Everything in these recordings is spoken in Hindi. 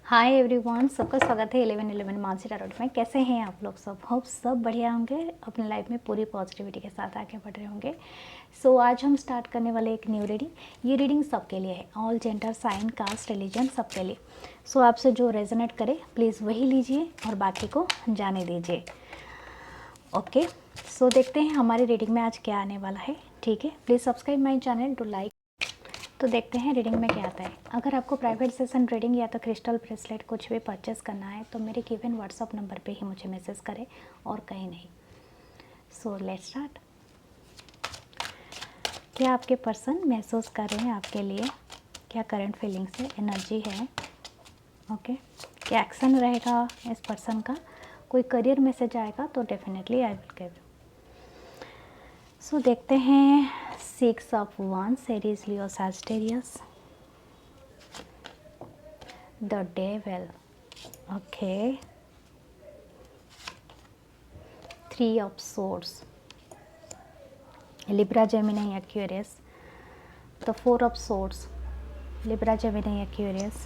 हाय एवरीवन, सबका स्वागत है 1111 मानसी टारोट में। कैसे हैं आप लोग सब? होप सब बढ़िया होंगे, अपने लाइफ में पूरी पॉजिटिविटी के साथ आगे बढ़ रहे होंगे। सो आज हम स्टार्ट करने वाले एक न्यू रीडिंग। ये रीडिंग सबके लिए है, all gender, sign, caste, religion सबके लिए। सो आपसे जो रेजोनेट करे प्लीज़ वही लीजिए और बाकी को जाने दीजिए। ओके, सो देखते हैं हमारी रीडिंग में आज क्या आने वाला है। ठीक है, please subscribe my channel to like. तो देखते हैं रीडिंग में क्या आता है। अगर आपको प्राइवेट सेशन रीडिंग या तो क्रिस्टल ब्रेसलेट कुछ भी परचेस करना है तो मेरे गिवन व्हाट्सअप नंबर पे ही मुझे मैसेज करें और कहीं नहीं। So let's start. क्या आपके पर्सन महसूस कर रहे हैं आपके लिए? क्या करंट फीलिंग्स है, एनर्जी है? ओके, क्या एक्शन रहेगा इस पर्सन का? कोई करियर मैसेज आएगा तो डेफिनेटली आई विल गिव। सो देखते हैं। 6 of Wands, Aries, Leo, Sagittarius. The Devil. Okay. 3 of Swords. Libra, Gemini, Aquarius. The 4 of Swords. Libra, Gemini, Aquarius.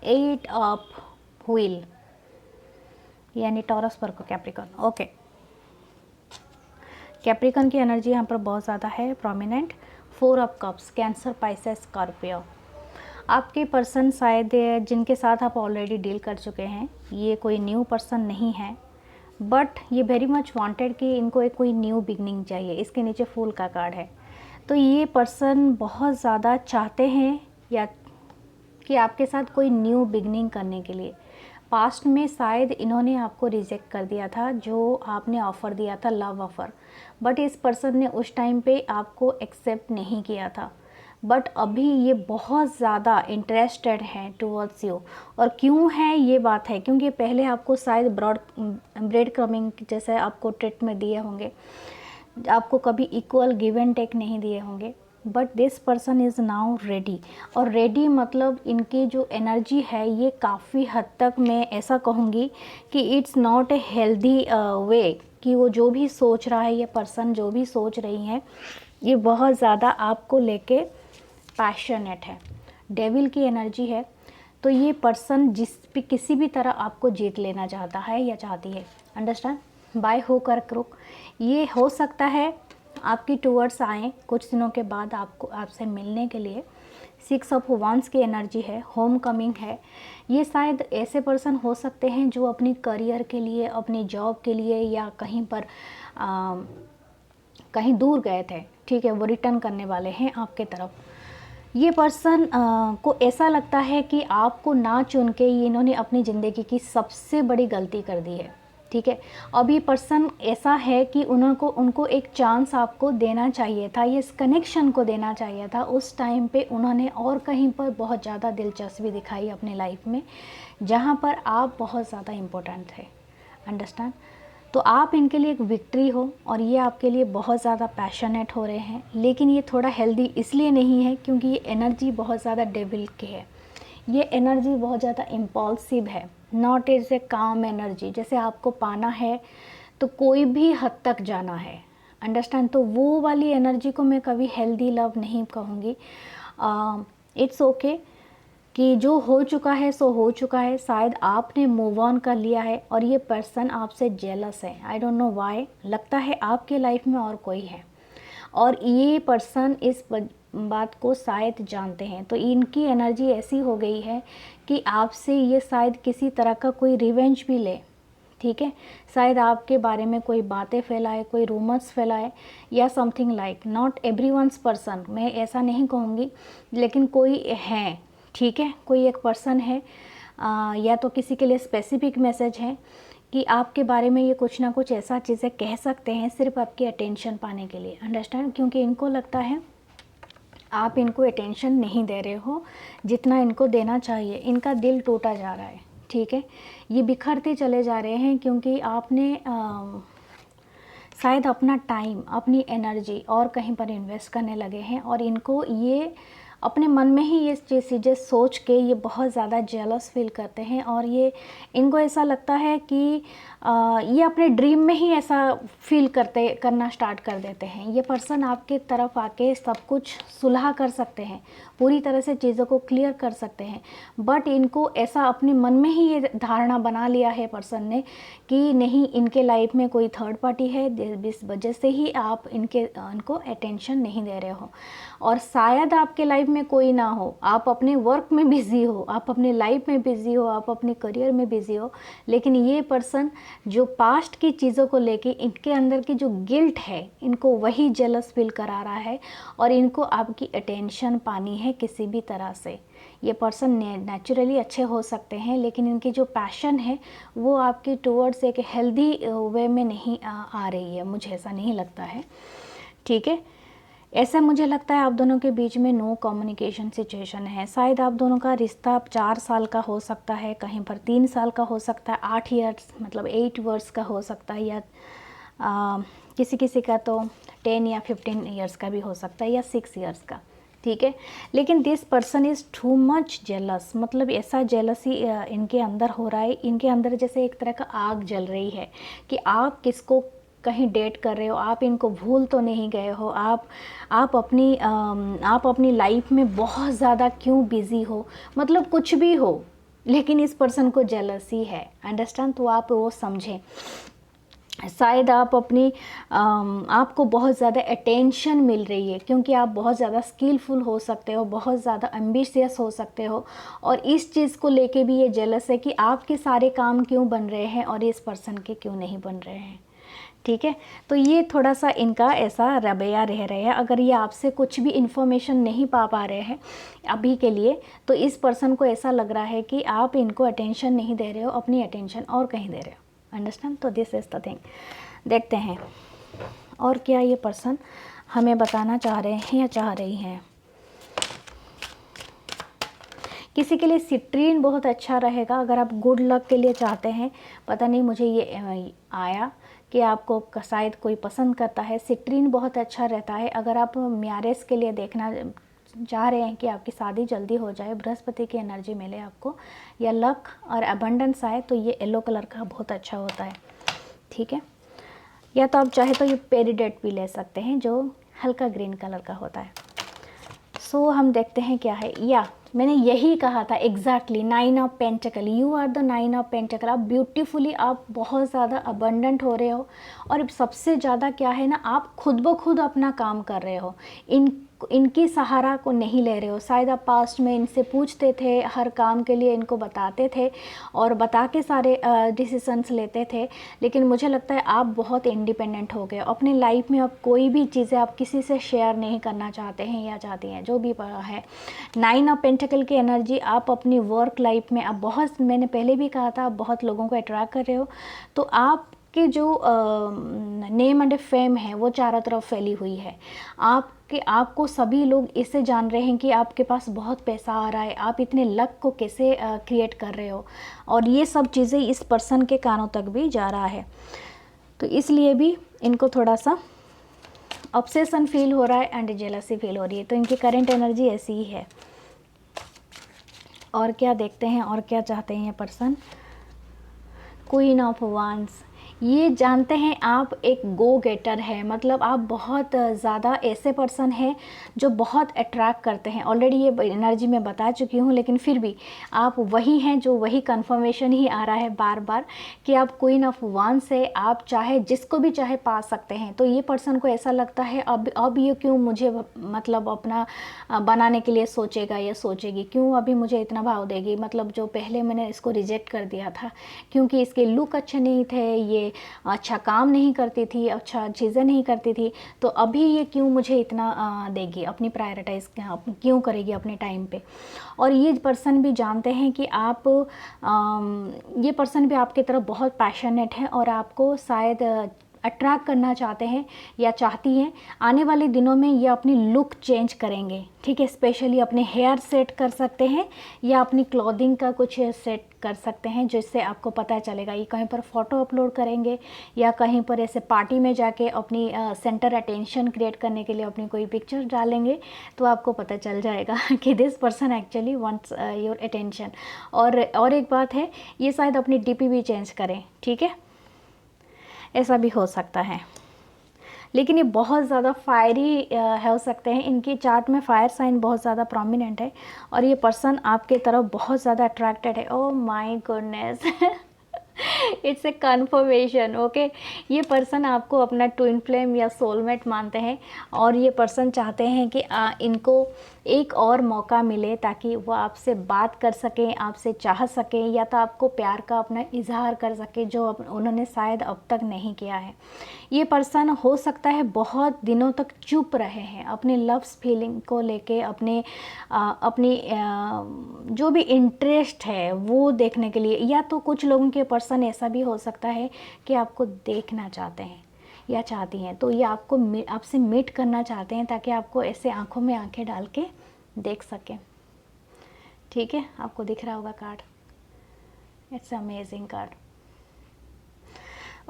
8 of Wheel. यानी टॉरस, वर्गो, कैप्रिकॉर्न। ओके, कैप्रिकॉर्न की एनर्जी यहाँ पर बहुत ज़्यादा है, prominent. 4 of cups, cancer, Pisces, Scorpio. आपके पर्सन शायद जिनके साथ आप ऑलरेडी डील कर चुके हैं, ये कोई न्यू पर्सन नहीं है, बट ये वेरी मच वांटेड कि इनको एक कोई न्यू बिगनिंग चाहिए। इसके नीचे फूल का कार्ड है। तो ये पर्सन बहुत ज़्यादा चाहते हैं या कि आपके साथ कोई न्यू बिगनिंग करने के लिए। पास्ट में शायद इन्होंने आपको रिजेक्ट कर दिया था जो आपने ऑफ़र दिया था, लव ऑफ़र, बट इस पर्सन ने उस टाइम पे आपको एक्सेप्ट नहीं किया था। बट अभी ये बहुत ज़्यादा इंटरेस्टेड हैं टुवर्ड्स यू। और क्यों है ये बात है, क्योंकि पहले आपको शायद ब्रेड क्रमिंग जैसे आपको ट्रीटमेंट दिए होंगे, आपको कभी इक्वल गिव एंड टेक नहीं दिए होंगे। But this person is now ready. और रेडी मतलब इनकी जो एनर्जी है ये काफ़ी हद तक, मैं ऐसा कहूँगी कि it's not a healthy way, कि वो जो भी सोच रहा है, ये पर्सन जो भी सोच रही है, ये बहुत ज़्यादा आपको लेके पैशनेट है। डेविल की एनर्जी है। तो ये पर्सन किसी भी तरह आपको जीत लेना चाहता है या चाहती है। अंडरस्टैंड? बाय होक और क्रुक ये हो सकता है आपकी टूवर्ड्स आएँ कुछ दिनों के बाद आपको आपसे मिलने के लिए। 6 ऑफ वांड्स की एनर्जी है, होम कमिंग है। ये शायद ऐसे पर्सन हो सकते हैं जो अपनी करियर के लिए, अपनी जॉब के लिए या कहीं पर कहीं दूर गए थे, ठीक है, वो रिटर्न करने वाले हैं आपके तरफ। ये पर्सन को ऐसा लगता है कि आपको ना चुन के ये इन्होंने अपनी ज़िंदगी की सबसे बड़ी गलती कर दी है, ठीक है। अब ये पर्सन ऐसा है कि उनको एक चांस आपको देना चाहिए था, ये इस कनेक्शन को देना चाहिए था उस टाइम पे। उन्होंने और कहीं पर बहुत ज़्यादा दिलचस्पी दिखाई अपनी लाइफ में, जहाँ पर आप बहुत ज़्यादा इम्पोर्टेंट थे। अंडरस्टैंड? तो आप इनके लिए एक विक्ट्री हो और ये आपके लिए बहुत ज़्यादा पैशनेट हो रहे हैं। लेकिन ये थोड़ा हेल्दी इसलिए नहीं है क्योंकि ये एनर्जी बहुत ज़्यादा डेविल की है। ये एनर्जी बहुत ज़्यादा इम्पल्सिव है, नॉट इज़ ए काम एनर्जी। जैसे आपको पाना है तो कोई भी हद तक जाना है। अंडरस्टैंड? तो वो वाली एनर्जी को मैं कभी हेल्दी लव नहीं कहूँगी। इट्स ओके कि जो हो चुका है सो हो चुका है। शायद आपने मूव ऑन कर लिया है और ये पर्सन आपसे जेलस है। I don't know why. लगता है आपके लाइफ में और कोई है और ये पर्सन इस बात को शायद जानते हैं। तो इनकी एनर्जी ऐसी हो गई है कि आपसे ये शायद किसी तरह का कोई रिवेंज भी ले, ठीक है। शायद आपके बारे में कोई बातें फैलाए, कोई रूमर्स फैलाए या something like. Not everyone's person, मैं ऐसा नहीं कहूँगी, लेकिन कोई है, ठीक है। कोई एक पर्सन है या तो किसी के लिए स्पेसिफिक मैसेज है कि आपके बारे में ये कुछ ना कुछ ऐसा चीज़ें कह सकते हैं सिर्फ आपकी अटेंशन पाने के लिए। अंडरस्टैंड? क्योंकि इनको लगता है आप इनको अटेंशन नहीं दे रहे हो जितना इनको देना चाहिए। इनका दिल टूटा जा रहा है, ठीक है। ये बिखरते चले जा रहे हैं क्योंकि आपने शायद अपना टाइम, अपनी एनर्जी और कहीं पर इन्वेस्ट करने लगे हैं और इनको ये अपने मन में ही ये चीज़ें सोच के ये बहुत ज़्यादा जेलस फील करते हैं, और ये इनको ऐसा लगता है कि ये अपने ड्रीम में ही ऐसा फील करना स्टार्ट कर देते हैं। ये पर्सन आपके तरफ आके सब कुछ सुलह कर सकते हैं, पूरी तरह से चीज़ों को क्लियर कर सकते हैं, बट इनको ऐसा अपने मन में ही ये धारणा बना लिया है पर्सन ने कि नहीं, इनके लाइफ में कोई थर्ड पार्टी है, इस वजह से ही आप इनको अटेंशन नहीं दे रहे हो। और शायद आपके लाइफ में कोई ना हो, आप अपने वर्क में बिज़ी हो, आप अपने लाइफ में बिज़ी हो, आप अपने करियर में बिज़ी हो, लेकिन ये पर्सन जो पास्ट की चीज़ों को लेके इनके अंदर की जो गिल्ट है, इनको वही जेलस फील करा रहा है, और इनको आपकी अटेंशन पानी है किसी भी तरह से। ये पर्सन नेचुरली अच्छे हो सकते हैं, लेकिन इनकी जो पैशन है वो आपकी टुवर्ड्स एक हेल्दी वे में नहीं आ रही है, मुझे ऐसा नहीं लगता है। ठीक है, ऐसा मुझे लगता है आप दोनों के बीच में नो कम्युनिकेशन सिचुएशन है। शायद आप दोनों का रिश्ता 4 साल का हो सकता है, कहीं पर 3 साल का हो सकता है, 8 ईयर्स मतलब 8 वर्ष का हो सकता है, या किसी किसी का तो 10 या 15 ईयर्स का भी हो सकता है, या 6 ईयर्स का। ठीक है, लेकिन this person is too much jealous, मतलब ऐसा जेलसी इनके अंदर हो रहा है, इनके अंदर जैसे एक तरह का आग जल रही है कि आप किसको कहीं डेट कर रहे हो, आप इनको भूल तो नहीं गए हो, आप अपनी लाइफ में बहुत ज़्यादा क्यों बिज़ी हो, मतलब कुछ भी हो, लेकिन इस पर्सन को जेलसी है। अंडरस्टैंड? तो आप वो समझें। शायद आपको बहुत ज़्यादा अटेंशन मिल रही है क्योंकि आप बहुत ज़्यादा स्किलफुल हो सकते हो, बहुत ज़्यादा एम्बिशियस हो सकते हो, और इस चीज़ को लेके भी ये जेलस है कि आपके सारे काम क्यों बन रहे हैं और इस पर्सन के क्यों नहीं बन रहे हैं। ठीक है, तो ये थोड़ा सा इनका ऐसा रवैया रह रहे हैं। अगर ये आपसे कुछ भी इन्फॉर्मेशन नहीं पा रहे हैं अभी के लिए, तो इस पर्सन को ऐसा लग रहा है कि आप इनको अटेंशन नहीं दे रहे हो, अपनी अटेंशन और कहीं दे रहे हो। अंडरस्टैंड? तो दिस इज़ द थिंग। देखते हैं और क्या ये पर्सन हमें बताना चाह रहे हैं या चाह रही हैं। किसी के लिए सिट्रीन बहुत अच्छा रहेगा अगर आप गुड लक के लिए चाहते हैं। पता नहीं, मुझे ये आया कि आपको शायद कोई पसंद करता है। सिट्रीन बहुत अच्छा रहता है अगर आप मैरिज के लिए देखना चाह रहे हैं कि आपकी शादी जल्दी हो जाए, बृहस्पति की एनर्जी मिले आपको, या लक और अबंडेंस आए, तो ये येलो कलर का बहुत अच्छा होता है। ठीक है, या तो आप चाहे तो ये पेरिडेट भी ले सकते हैं जो हल्का ग्रीन कलर का होता है। सो हम देखते हैं क्या है। या मैंने यही कहा था exactly, 9 of pentacle, you are the 9 of pentacle. आप ब्यूटीफुली, आप बहुत ज़्यादा अबंडेंट हो रहे हो, और सबसे ज़्यादा क्या है ना, आप खुद ब खुद अपना काम कर रहे हो, इनकी सहारा को नहीं ले रहे हो। शायद आप पास्ट में इनसे पूछते थे, हर काम के लिए इनको बताते थे और बता के सारे डिसीजंस लेते थे, लेकिन मुझे लगता है आप बहुत इंडिपेंडेंट हो गए अपनी लाइफ में। अब कोई भी चीज़ें आप किसी से शेयर नहीं करना चाहते हैं या चाहती हैं, जो भी है। 9 ऑफ पेंटिकल की एनर्जी, आप अपनी वर्क लाइफ में आप बहुत, मैंने पहले भी कहा था, आप बहुत लोगों को अट्रैक्ट कर रहे हो, तो आपके जो नेम एंड फेम है वो चारों तरफ फैली हुई है। आपको सभी लोग इससे जान रहे हैं कि आपके पास बहुत पैसा आ रहा है, आप इतने लक को कैसे क्रिएट कर रहे हो, और ये सब चीज़ें इस पर्सन के कानों तक भी जा रहा है। तो इसलिए भी इनको थोड़ा सा ऑब्सेशन फील हो रहा है एंड जेलसी फील हो रही है। तो इनकी करंट एनर्जी ऐसी ही है। और क्या देखते हैं और क्या चाहते हैं ये पर्सन। क्वीन ऑफ वांड्स, ये जानते हैं आप एक गो गेटर है, मतलब आप बहुत ज़्यादा ऐसे पर्सन हैं जो बहुत अट्रैक्ट करते हैं। ऑलरेडी ये एनर्जी मैं बता चुकी हूँ, लेकिन फिर भी आप वही हैं जो वही कंफर्मेशन ही आ रहा है बार बार कि आप क्वीन ऑफ वांड्स से आप चाहे जिसको भी चाहे पा सकते हैं। तो ये पर्सन को ऐसा लगता है अब ये क्यों मुझे मतलब अपना बनाने के लिए सोचेगा या सोचेगी, क्यों अभी मुझे इतना भाव देगी, मतलब जो पहले मैंने इसको रिजेक्ट कर दिया था क्योंकि इसके लुक अच्छे नहीं थे, ये अच्छा काम नहीं करती थी, अच्छा चीज़ें नहीं करती थी, तो अभी ये क्यों मुझे इतना देगी, अपनी प्रायोरिटाइज क्यों करेगी अपने टाइम पे। और ये पर्सन भी जानते हैं कि ये पर्सन भी आपकी तरफ बहुत पैशनेट है और आपको शायद अट्रैक्ट करना चाहते हैं या चाहती हैं, आने वाले दिनों में ये अपनी लुक चेंज करेंगे, ठीक है। स्पेशली अपने हेयर सेट कर सकते हैं या अपनी क्लॉथिंग का कुछ सेट कर सकते हैं, जिससे आपको पता चलेगा। ये कहीं पर फ़ोटो अपलोड करेंगे या कहीं पर ऐसे पार्टी में जाके अपनी सेंटर अटेंशन क्रिएट करने के लिए अपनी कोई पिक्चर डालेंगे, तो आपको पता चल जाएगा कि this person actually wants your attention. और एक बात है, ये शायद अपनी डीपी भी चेंज करें, ठीक है, ऐसा भी हो सकता है। लेकिन ये बहुत ज़्यादा फायरी हो सकते हैं। इनकी चार्ट में फायर साइन बहुत ज़्यादा प्रोमिनेंट है और ये पर्सन आपके तरफ बहुत ज़्यादा अट्रैक्टेड है। Oh my goodness, it's a confirmation, okay. ये पर्सन आपको अपना ट्विन फ्लेम या सोलमेट मानते हैं और ये पर्सन चाहते हैं कि इनको एक और मौका मिले ताकि वो आपसे बात कर सकें, आपसे चाह सकें, या तो आपको प्यार का अपना इजहार कर सके जो उन्होंने शायद अब तक नहीं किया है। ये पर्सन हो सकता है बहुत दिनों तक चुप रहे हैं अपने लव्स फीलिंग को लेके, अपनी जो भी इंटरेस्ट है वो देखने के लिए। या तो कुछ लोगों के पर्सन ऐसा भी हो सकता है कि आपको देखना चाहते हैं या चाहती हैं, तो ये आपसे मीट करना चाहते हैं ताकि आपको ऐसे आंखों में आंखें डाल के देख सकें, ठीक है। आपको दिख रहा होगा card, it's amazing card,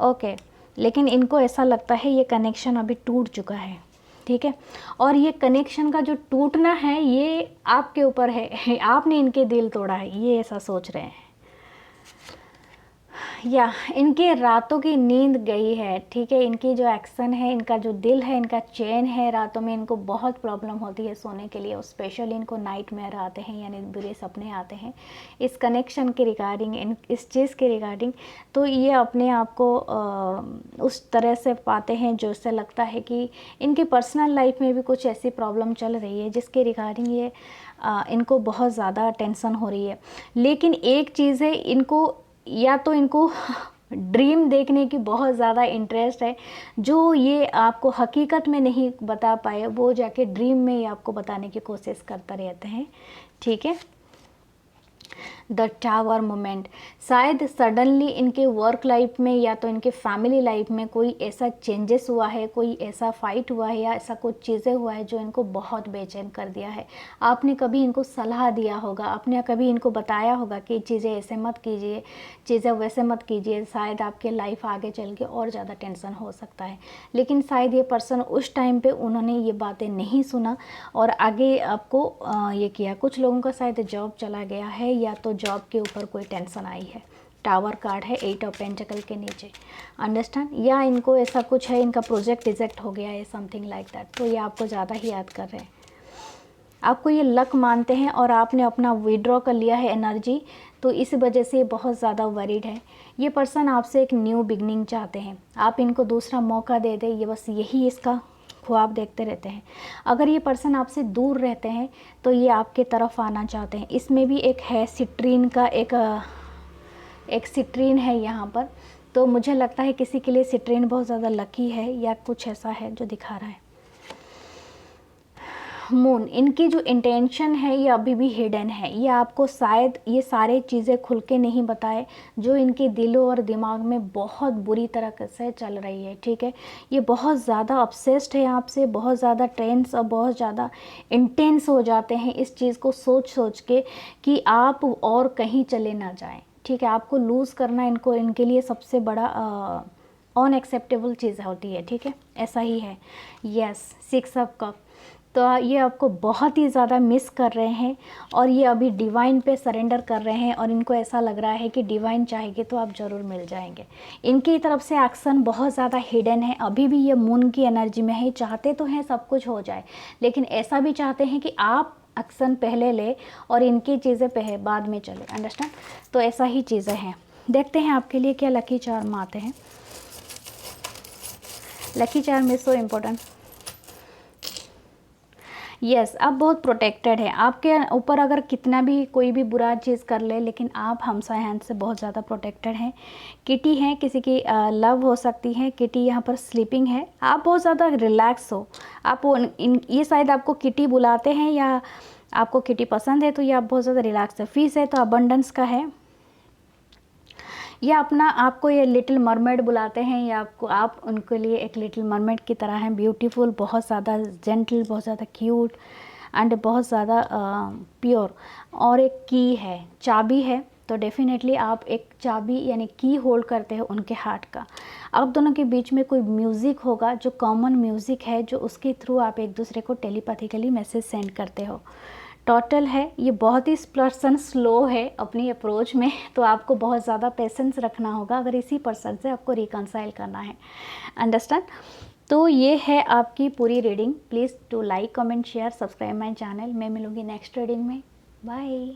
okay. लेकिन इनको ऐसा लगता है ये कनेक्शन अभी टूट चुका है, ठीक है। और ये कनेक्शन का जो टूटना है ये आपके ऊपर है, आपने इनके दिल तोड़ा है, ये ऐसा सोच रहे हैं। या इनके रातों की नींद गई है, ठीक है। इनकी जो एक्शन है, इनका जो दिल है, इनका चैन है, रातों में इनको बहुत प्रॉब्लम होती है सोने के लिए, स्पेशली इनको नाइट मेयर आते हैं यानी बुरे सपने आते हैं इस कनेक्शन के रिगार्डिंग, इस चीज़ के रिगार्डिंग। तो ये अपने आप को उस तरह से पाते हैं जो इससे लगता है कि इनकी पर्सनल लाइफ में भी कुछ ऐसी प्रॉब्लम चल रही है जिसके रिगार्डिंग ये इनको बहुत ज़्यादा टेंशन हो रही है। लेकिन एक चीज़ है, इनको या तो इनको ड्रीम देखने की बहुत ज़्यादा इंटरेस्ट है, जो ये आपको हकीकत में नहीं बता पाए वो जाके ड्रीम में ही आपको बताने की कोशिश करते रहते हैं, ठीक है। द टावर मोमेंट, शायद सडनली इनके वर्क लाइफ में या तो इनके फैमिली लाइफ में कोई ऐसा चेंजेस हुआ है, कोई ऐसा फाइट हुआ है या ऐसा कुछ चीज़ें हुआ है जो इनको बहुत बेचैन कर दिया है। आपने कभी इनको सलाह दिया होगा, आपने कभी इनको बताया होगा कि चीज़ें ऐसे मत कीजिए, चीज़ें वैसे मत कीजिए, शायद आपके लाइफ आगे चल के और ज़्यादा टेंशन हो सकता है। लेकिन शायद ये पर्सन उस टाइम पे उन्होंने ये बातें नहीं सुना और आगे आपको ये किया। कुछ लोगों का शायद जॉब चला गया है या तो जॉब के ऊपर कोई टेंशन आई है। टावर कार्ड है 8 ऑफ पेंटिकल के नीचे, अंडरस्टैंड। या इनको ऐसा कुछ है, इनका प्रोजेक्ट रिजेक्ट हो गया है, समथिंग लाइक दैट, तो ये आपको ज़्यादा ही याद कर रहे हैं, आपको ये लक मानते हैं और आपने अपना विड्रॉ कर लिया है एनर्जी, तो इस वजह से बहुत ज़्यादा वरीड है। ये पर्सन आपसे एक न्यू बिगनिंग चाहते हैं, आप इनको दूसरा मौका दे दें, ये बस यही इसका ख्वाब देखते रहते हैं। अगर ये पर्सन आपसे दूर रहते हैं तो ये आपके तरफ आना चाहते हैं। इसमें भी एक है सिट्रीन का, एक सिट्रीन है यहाँ पर, तो मुझे लगता है किसी के लिए सिट्रीन बहुत ज़्यादा लकी है या कुछ ऐसा है जो दिखा रहा है। मून, इनकी जो इंटेंशन है ये अभी भी हिडन है, ये आपको शायद ये सारे चीज़ें खुल के नहीं बताए जो इनके दिलों और दिमाग में बहुत बुरी तरह से चल रही है, ठीक है। ये बहुत ज़्यादा ऑब्सेस्ड है आपसे, बहुत ज़्यादा टेंस और बहुत ज़्यादा इंटेंस हो जाते हैं इस चीज़ को सोच सोच के कि आप और कहीं चले ना जाएं, ठीक है। आपको लूज़ करना इनके लिए सबसे बड़ा अनएक्सेप्टेबल चीज़ होती है, ठीक है, ऐसा ही है। यस, 6 ऑफ कप, तो ये आपको बहुत ही ज़्यादा मिस कर रहे हैं और ये अभी डिवाइन पे सरेंडर कर रहे हैं और इनको ऐसा लग रहा है कि डिवाइन चाहेगी तो आप ज़रूर मिल जाएंगे। इनकी तरफ से एक्शन बहुत ज़्यादा हिडन है, अभी भी ये मून की एनर्जी में है, चाहते तो हैं सब कुछ हो जाए, लेकिन ऐसा भी चाहते हैं कि आप एक्शन पहले ले और इनकी चीज़ें बाद में चले, अंडरस्टैंड। तो ऐसा ही चीज़ें हैं। देखते हैं आपके लिए क्या लकी चार्म आते हैं। Lucky charm is so important. Yes, आप बहुत प्रोटेक्टेड हैं, आपके ऊपर अगर कितना भी कोई भी बुरा चीज़ कर ले लेकिन आप हमसाय हैंड से बहुत ज़्यादा प्रोटेक्टेड हैं। किटी हैं, किसी की लव हो सकती है, किटी यहाँ पर स्लीपिंग है, आप बहुत ज़्यादा रिलैक्स हो, आप ये शायद आपको किटी बुलाते हैं या आपको किटी पसंद है, तो ये आप बहुत ज़्यादा रिलैक्स है। फीस है तो अबंडेंस का है। या अपना आपको ये लिटिल मरमेड बुलाते हैं, या आपको आप उनके लिए एक लिटिल मरमेड की तरह हैं, ब्यूटीफुल, बहुत ज़्यादा जेंटल, बहुत ज़्यादा क्यूट एंड बहुत ज़्यादा प्योर। और एक की है, चाबी है, तो डेफिनेटली आप एक चाबी यानी की होल्ड करते हो उनके हार्ट का। आप दोनों के बीच में कोई म्यूज़िक होगा जो कॉमन म्यूज़िक है, जो उसके थ्रू आप एक दूसरे को टेलीपैथिकली मैसेज सेंड करते हो। टोटल है ये बहुत ही पर्सन स्लो है अपनी अप्रोच में, तो आपको बहुत ज़्यादा पेशेंस रखना होगा अगर इसी पर्सन से आपको रिकंसाइल करना है। अंडरस्टैंड? तो ये है आपकी पूरी reading. Please to like, comment, share, subscribe my channel. मैं मिलूँगी नेक्स्ट रीडिंग में। बाय।